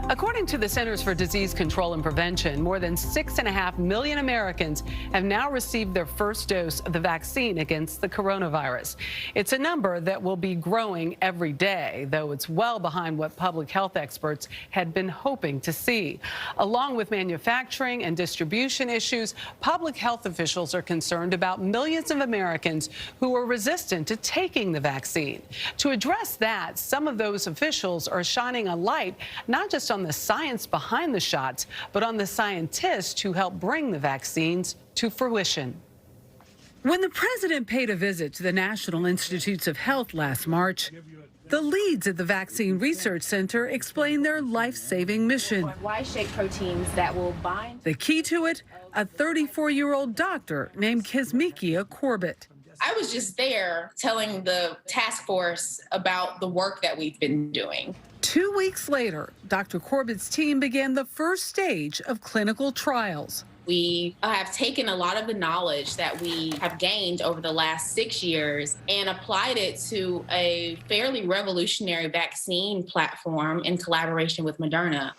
According to the Centers for Disease Control and Prevention, more than 6.5 million Americans have now received their first dose of the vaccine against the coronavirus. It's a number that will be growing every day, though it's well behind what public health experts had been hoping to see. Along with manufacturing and distribution issues, public health officials are concerned about millions of Americans who are resistant to taking the vaccine. To address that, some of those officials are shining a light not just on the science behind the shots, but on the scientists who help bring the vaccines to fruition. When the president paid a visit to the National Institutes of Health last March, the leads at the Vaccine Research Center explained their life-saving mission. Y-shaped proteins that will bind. The key to it, a 34-year-old doctor named Kizzmekia Corbett. I was just there telling the task force about the work that we've been doing. 2 weeks later, Dr. Corbett's team began the first stage of clinical trials. We have taken a lot of the knowledge that we have gained over the last 6 years and applied it to a fairly revolutionary vaccine platform in collaboration with Moderna.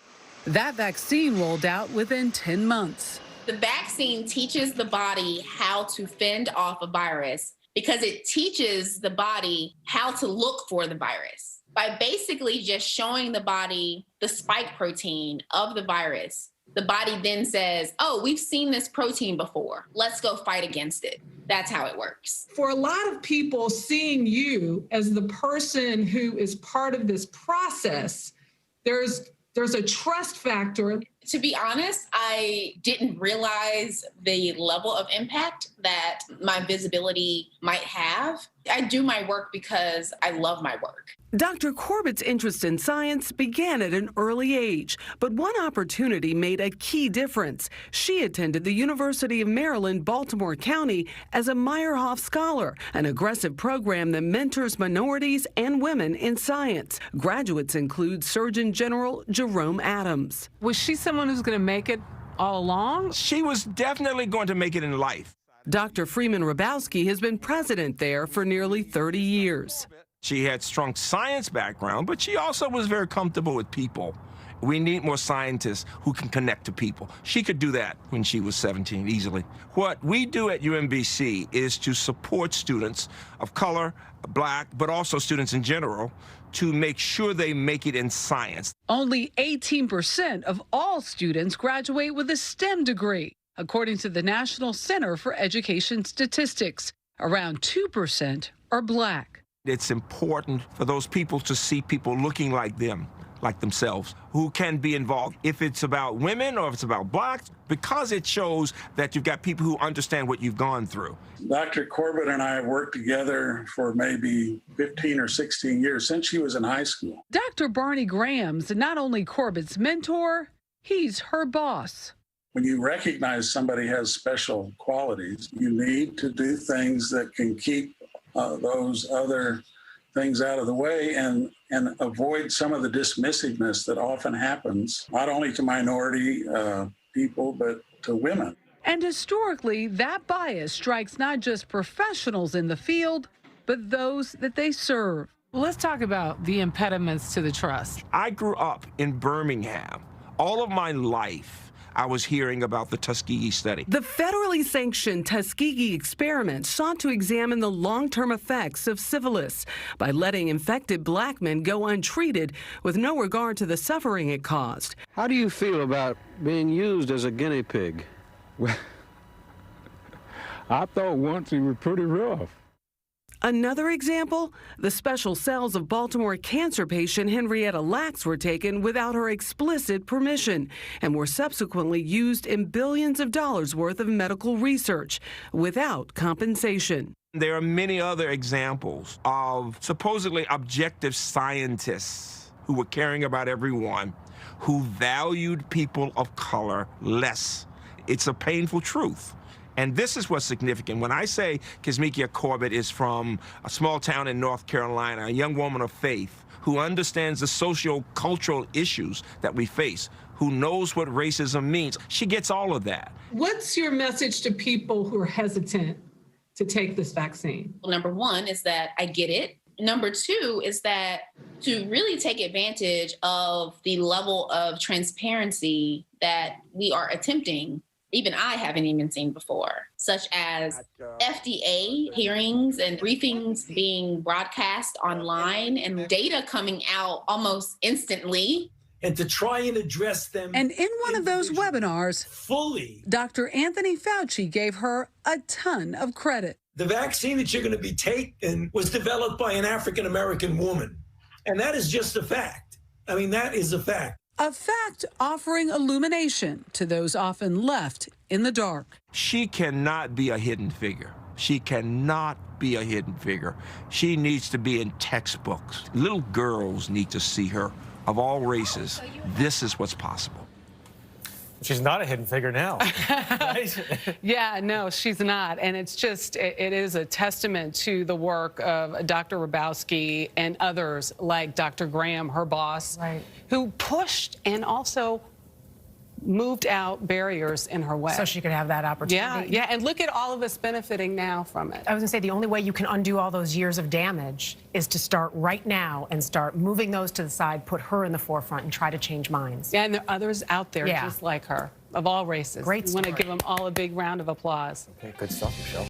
That vaccine rolled out within 10 months. The vaccine teaches the body how to fend off a virus because it teaches the body how to look for the virus. By basically just showing the body the spike protein of the virus, the body then says, oh, we've seen this protein before. Let's go fight against it. That's how it works. For a lot of people, seeing you as the person who is part of this process, there's a trust factor. To be honest, I didn't realize the level of impact that my visibility might have. I do my work because I love my work. Dr. Corbett's interest in science began at an early age, but one opportunity made a key difference. She attended the University of Maryland, Baltimore County as a Meyerhoff Scholar, an aggressive program that mentors minorities and women in science. Graduates include Surgeon General Jerome Adams. Was she someone who's going to make it all along? She was definitely going to make it in life. Dr. Freeman Rabowski has been president there for nearly 30 years. She had strong science background, but she also was very comfortable with people. We need more scientists who can connect to people. She could do that when she was 17 easily. What we do at UMBC is to support students of color, black, but also students in general, to make sure they make it in science. Only 18% of all students graduate with a STEM degree, according to the National Center for Education Statistics. Around 2% are black. It's important for those people to see people looking like them, like themselves, who can be involved. If it's about women or if it's about blacks, because it shows that you've got people who understand what you've gone through. Dr. Corbett and I have worked together for maybe 15 or 16 years, since she was in high school. Dr. Barney Graham's not only Corbett's mentor, he's her boss. When you recognize somebody has special qualities, you need to do things that can keep those other things out of the way and avoid some of the dismissiveness that often happens, not only to minority people, but to women. And historically, that bias strikes not just professionals in the field, but those that they serve. Well, let's talk about the impediments to the trust. I grew up in Birmingham. All of my life, I was hearing about the Tuskegee study. The federally sanctioned Tuskegee experiment sought to examine the long-term effects of syphilis by letting infected black men go untreated with no regard to the suffering it caused. How do you feel about being used as a guinea pig? Well, I thought once he was pretty rough. Another example, the special cells of Baltimore cancer patient Henrietta Lacks were taken without her explicit permission and were subsequently used in billions of dollars worth of medical research without compensation. There are many other examples of supposedly objective scientists who were caring about everyone, who valued people of color less. It's a painful truth. And this is what's significant. When I say Kizzmekia Corbett is from a small town in North Carolina, a young woman of faith who understands the socio-cultural issues that we face, who knows what racism means, she gets all of that. What's your message to people who are hesitant to take this vaccine? Number one is that I get it. Number two is that to really take advantage of the level of transparency that we are attempting. Even I haven't even seen before, such as FDA hearings and briefings being broadcast online and data coming out almost instantly. And to try and address them. And in one of those webinars, fully, Dr. Anthony Fauci gave her a ton of credit. The vaccine that you're going to be taking was developed by an African-American woman. And that is just a fact. I mean, that is a fact. A fact offering illumination to those often left in the dark. She cannot be a hidden figure. She cannot be a hidden figure. She needs to be in textbooks. Little girls need to see her, of all races. This is what's possible. She's not a hidden figure now, right? Yeah, no, she's not. And it's just, it is a testament to the work of Dr. Hrabowski and others like Dr. Graham, her boss, right, who pushed and also moved out barriers in her way. So she could have that opportunity. Yeah, and look at all of us benefiting now from it. I was gonna say, the only way you can undo all those years of damage is to start right now and start moving those to the side, put her in the forefront and try to change minds. Yeah, and there are others out there just like her, of all races. Great We want to story. give them all a big round of applause. Okay, good stuff, Michelle.